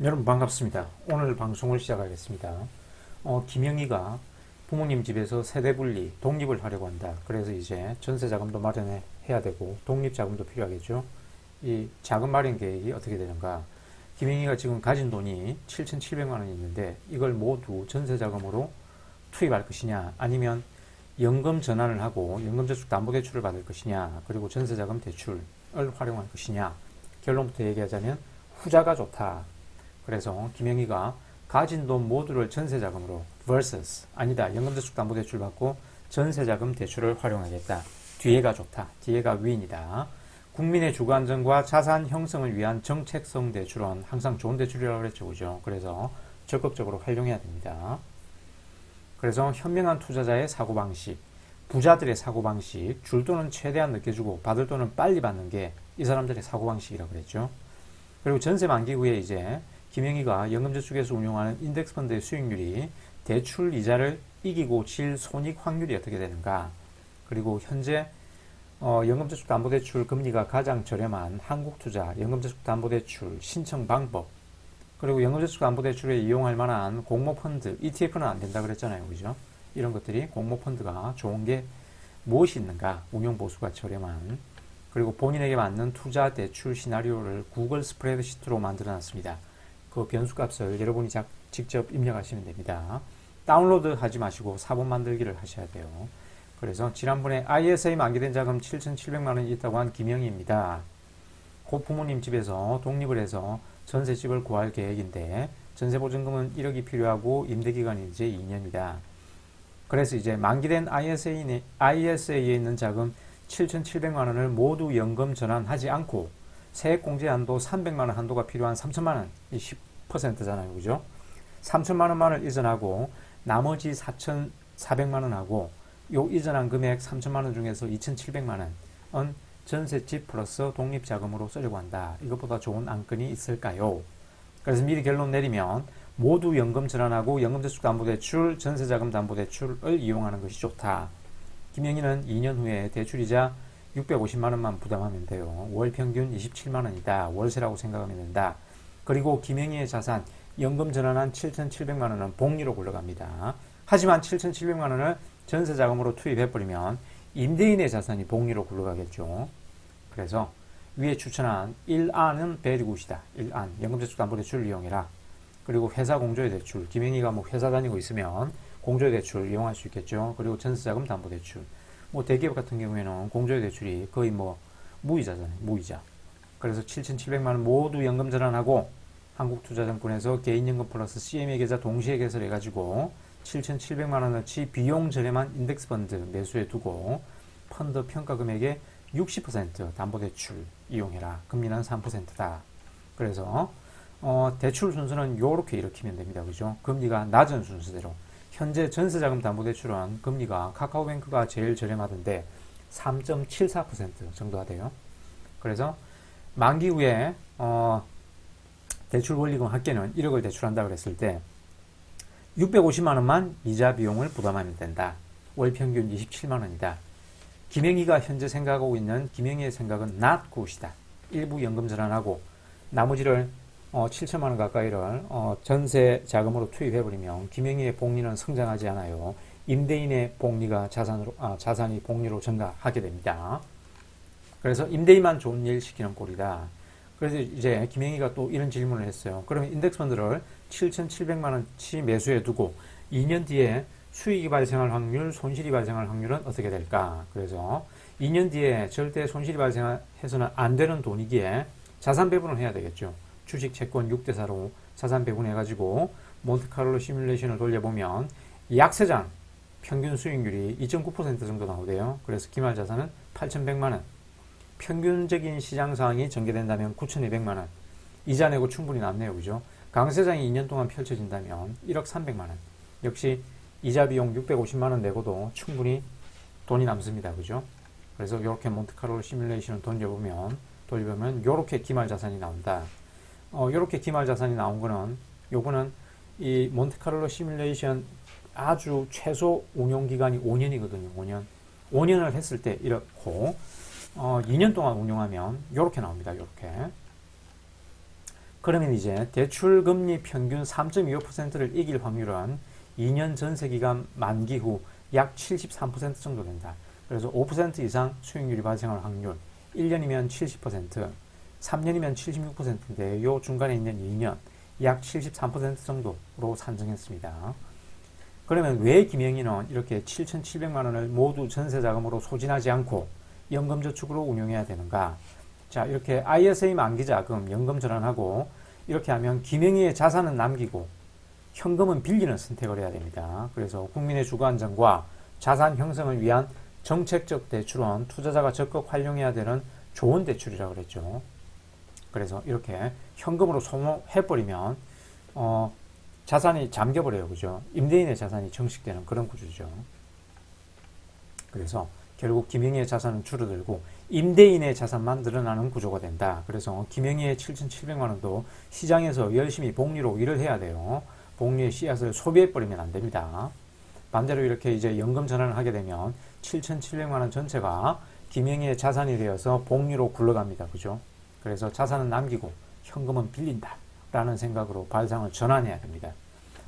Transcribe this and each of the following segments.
여러분 반갑습니다. 오늘 방송을 시작하겠습니다. 김영희가 부모님 집에서 세대분리, 독립을 하려고 한다. 그래서 이제 전세자금도 마련해야 되고 독립자금도 필요하겠죠. 이 자금 마련 계획이 어떻게 되는가? 김영희가 지금 가진 돈이 7,700만 원이 있는데 이걸 모두 전세자금으로 투입할 것이냐, 아니면 연금 전환을 하고 연금저축담보대출을 받을 것이냐, 그리고 전세자금 대출을 활용할 것이냐. 결론부터 얘기하자면 후자가 좋다. 그래서 김영희가 가진 돈 모두를 전세자금으로 vs 아니다, 연금저축담보대출 받고 전세자금 대출을 활용하겠다. 뒤에가 좋다. 뒤에가 위인이다. 국민의 주거 안정과 자산 형성을 위한 정책성 대출은 항상 좋은 대출이라고 그랬죠. 그죠? 그래서 적극적으로 활용해야 됩니다. 그래서 현명한 투자자의 사고방식, 부자들의 사고방식, 줄 돈은 최대한 늦게 주고 받을 돈은 빨리 받는 게 이 사람들의 사고방식이라고 그랬죠. 그리고 전세 만기 후에 이제 김영희가 연금저축에서 운용하는 인덱스펀드의 수익률이 대출 이자를 이기고 질 손익 확률이 어떻게 되는가. 그리고 현재 연금저축담보대출 금리가 가장 저렴한 한국투자 연금저축담보대출 신청 방법, 그리고 연금저축담보대출에 이용할 만한 공모펀드, ETF는 안 된다 그랬잖아요. 그죠? 이런 것들이 공모펀드가 좋은 게 무엇이 있는가. 운용보수가 저렴한, 그리고 본인에게 맞는 투자 대출 시나리오를 구글 스프레드시트로 만들어 놨습니다. 그 변수값을 여러분이 직접 입력하시면 됩니다. 다운로드 하지 마시고 사본 만들기를 하셔야 돼요. 그래서 지난번에 ISA 만기된 자금 7,700만 원이 있다고 한 김영희입니다. 곧 부모님 집에서 독립을 해서 전세집을 구할 계획인데 전세보증금은 1억이 필요하고 임대기간이 이제 2년이다. 그래서 이제 만기된 ISA에 있는 자금 7,700만 원을 모두 연금 전환하지 않고 세액공제 한도 300만 원 한도가 필요한 3천만 원, 이 10%잖아요. 그죠? 3천만 원만을 이전하고 나머지 4,400만 원하고 요 이전한 금액 3천만 원 중에서 2,700만 원은 전세집 플러스 독립자금으로 쓰려고 한다. 이것보다 좋은 안건이 있을까요? 그래서 미리 결론 내리면 모두 연금 전환하고 연금저축담보대출, 전세자금담보대출을 이용하는 것이 좋다. 김영희는 2년 후에 대출이자 650만 원만 부담하면 돼요. 월 평균 27만 원이다. 월세라고 생각하면 된다. 그리고 김영희의 자산, 연금 전환한 7,700만 원은 복리로 굴러갑니다. 하지만 7,700만 원을 전세자금으로 투입해버리면 임대인의 자산이 복리로 굴러가겠죠. 그래서 위에 추천한 1안은 베리굿이다. 1안, 연금저축담보대출을 이용해라. 그리고 회사 공조의 대출, 김영희가 뭐 회사 다니고 있으면 공조의 대출 이용할 수 있겠죠. 그리고 전세자금 담보대출. 뭐 대기업 같은 경우에는 공조의 대출이 거의 뭐 무이자잖아요. 무이자. 그래서 7,700만 원 모두 연금 전환하고 한국투자증권에서 개인연금 플러스 CMA 계좌 동시에 개설해가지고 7,700만 원어치 비용 저렴한 인덱스펀드 매수해 두고 펀드 평가 금액의 60% 담보대출 이용해라. 금리는 3%다. 그래서 대출 순서는 요렇게 일으키면 됩니다. 그죠? 금리가 낮은 순서대로. 현재 전세자금 담보대출은 금리가 카카오뱅크가 제일 저렴하던데 3.74% 정도가 돼요. 그래서 만기 후에 대출 원리금 합계는 1억을 대출한다 그랬을 때 650만 원만 이자 비용을 부담하면 된다. 월 평균 27만 원이다. 김영희가 현재 생각하고 있는 김영희의 생각은 not good이다. 일부 연금 전환하고 나머지를 7천만 원 가까이를 전세 자금으로 투입해버리면 김영희의 복리는 성장하지 않아요. 임대인의 복리가 자산이 복리로 증가하게 됩니다. 그래서 임대인만 좋은 일 시키는 꼴이다. 그래서 이제 김영희가 또 이런 질문을 했어요. 그러면 인덱스펀드를 7,700만 원치 매수해 두고 2년 뒤에 수익이 발생할 확률, 손실이 발생할 확률은 어떻게 될까? 그래서 2년 뒤에 절대 손실이 발생해서는 안 되는 돈이기에 자산 배분을 해야 되겠죠. 주식, 채권 6대4로 자산 배분해가지고 몬테카를로 시뮬레이션을 돌려보면 약세장 평균 수익률이 2.9% 정도 나오대요. 그래서 기말 자산은 8,100만 원. 평균적인 시장 상황이 전개된다면 9,200만 원. 이자 내고 충분히 남네요. 그죠? 강세장이 2년 동안 펼쳐진다면 1억 300만 원. 역시 이자 비용 650만 원 내고도 충분히 돈이 남습니다. 그죠? 그래서 이렇게 몬테카를로 시뮬레이션을 돌려보면 이렇게 기말 자산이 나온다. 이렇게 기말 자산이 나온 거는 요거는 이 몬테카를로 시뮬레이션 아주 최소 운용 기간이 5년이거든요. 5년. 5년을 했을 때 이렇고 2년 동안 운용하면 이렇게 나옵니다. 이렇게. 그러면 이제 대출금리 평균 3.25%를 이길 확률은 2년 전세기간 만기 후 약 73% 정도 된다. 그래서 5% 이상 수익률이 발생할 확률, 1년이면 70%, 3년이면 76%인데 요 중간에 있는 2년 약 73% 정도로 산정했습니다. 그러면 왜 김영희는 이렇게 7,700만 원을 모두 전세자금으로 소진하지 않고 연금저축으로 운용해야 되는가? 자, 이렇게 ISA 만기자금, 연금 전환하고 이렇게 하면 김영희의 자산은 남기고 현금은 빌리는 선택을 해야 됩니다. 그래서 국민의 주거 안정과 자산 형성을 위한 정책적 대출은 투자자가 적극 활용해야 되는 좋은 대출이라고 그랬죠. 그래서 이렇게 현금으로 소모해버리면 자산이 잠겨버려요. 그죠? 임대인의 자산이 증식되는 그런 구조죠. 그래서 결국 김영희의 자산은 줄어들고 임대인의 자산만 늘어나는 구조가 된다. 그래서 김영희의 7,700만 원도 시장에서 열심히 복리로 일을 해야 돼요. 복리의 씨앗을 소비해버리면 안 됩니다. 반대로 이렇게 이제 연금 전환을 하게 되면 7,700만 원 전체가 김영희의 자산이 되어서 복리로 굴러갑니다. 그죠? 그래서 자산은 남기고 현금은 빌린다. 라는 생각으로 발상을 전환해야 됩니다.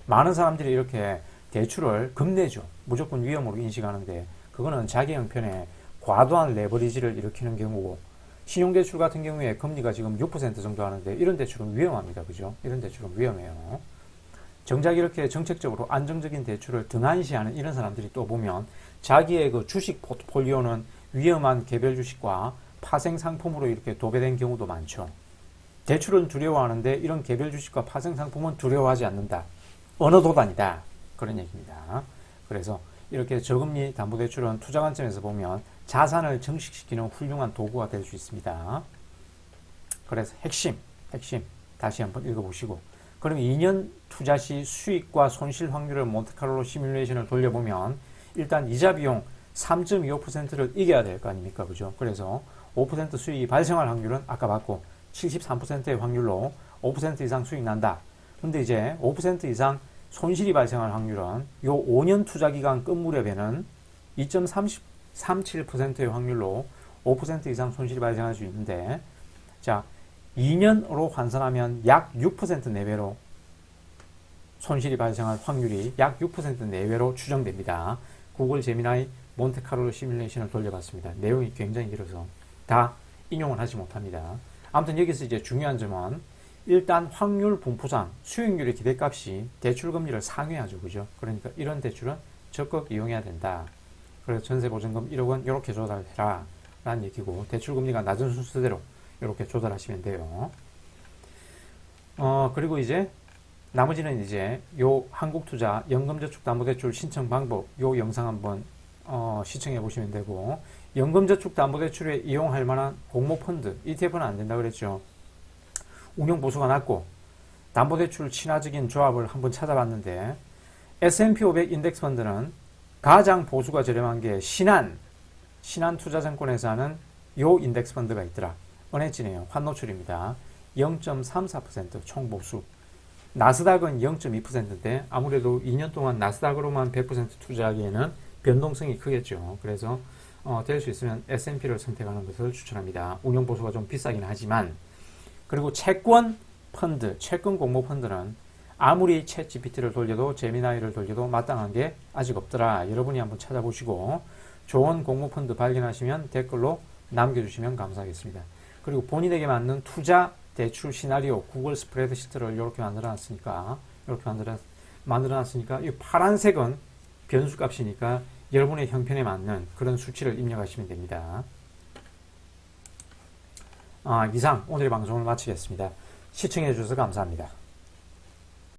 많은 사람들이 이렇게 대출을 겁내죠. 무조건 위험으로 인식하는데 그거는 자기 형편에 과도한 레버리지를 일으키는 경우고 신용대출 같은 경우에 금리가 지금 6% 정도 하는데 이런 대출은 위험합니다. 그죠? 이런 대출은 위험해요. 정작 이렇게 정책적으로 안정적인 대출을 등한시하는 이런 사람들이 또 보면 자기의 그 주식 포트폴리오는 위험한 개별 주식과 파생 상품으로 이렇게 도배된 경우도 많죠. 대출은 두려워하는데 이런 개별 주식과 파생 상품은 두려워하지 않는다. 어느 도단이다. 그런 얘기입니다. 그래서 이렇게 저금리 담보대출은 투자 관점에서 보면 자산을 증식시키는 훌륭한 도구가 될 수 있습니다. 그래서 핵심 다시 한번 읽어보시고 그럼 2년 투자 시 수익과 손실 확률을 몬테카를로 시뮬레이션을 돌려보면 일단 이자 비용 3.25%를 이겨야 될 거 아닙니까? 그죠? 그래서 5% 수익이 발생할 확률은 아까 봤고 73%의 확률로 5% 이상 수익 난다. 근데 이제 5% 이상 손실이 발생할 확률은 요 5년 투자 기간 끝 무렵에는 2.37%의 확률로 5% 이상 손실이 발생할 수 있는데 자 2년으로 환산하면 약 6% 내외로 손실이 발생할 확률이 약 6% 내외로 추정됩니다. 구글 제미나이 몬테카를로 시뮬레이션을 돌려봤습니다. 내용이 굉장히 길어서 다 인용을 하지 못합니다. 아무튼 여기서 이제 중요한 점은 일단 확률 분포상 수익률의 기대값이 대출금리를 상회하죠. 그죠? 그러니까 이런 대출은 적극 이용해야 된다. 그래서 전세보증금 1억 원 이렇게 조달해라 라는 얘기고 대출금리가 낮은 순서대로 이렇게 조달하시면 돼요. 그리고 이제 나머지는 이제 요 한국투자 연금저축담보대출 신청 방법 요 영상 한번 시청해 보시면 되고 연금저축담보대출에 이용할 만한 공모펀드 ETF는 안 된다 그랬죠. 운용보수가 낮고 담보대출 친화적인 조합을 한번 찾아봤는데 S&P 500 인덱스펀드는 가장 보수가 저렴한 게 신한투자증권에서 하는 요 인덱스펀드가 있더라. 은혜진이에요. 환노출입니다. 0.34% 총보수. 나스닥은 0.2%인데 아무래도 2년 동안 나스닥으로만 100% 투자하기에는 변동성이 크겠죠. 그래서 될 수 있으면 S&P를 선택하는 것을 추천합니다. 운용보수가 좀 비싸긴 하지만 그리고 채권 펀드, 채권 공모 펀드는 아무리 챗 GPT를 돌려도 제미나이를 돌려도 마땅한 게 아직 없더라. 여러분이 한번 찾아보시고 좋은 공모 펀드 발견하시면 댓글로 남겨주시면 감사하겠습니다. 그리고 본인에게 맞는 투자 대출 시나리오 구글 스프레드시트를 이렇게 만들어놨으니까 이 파란색은 변수값이니까 여러분의 형편에 맞는 그런 수치를 입력하시면 됩니다. 이상 오늘의 방송을 마치겠습니다. 시청해 주셔서 감사합니다.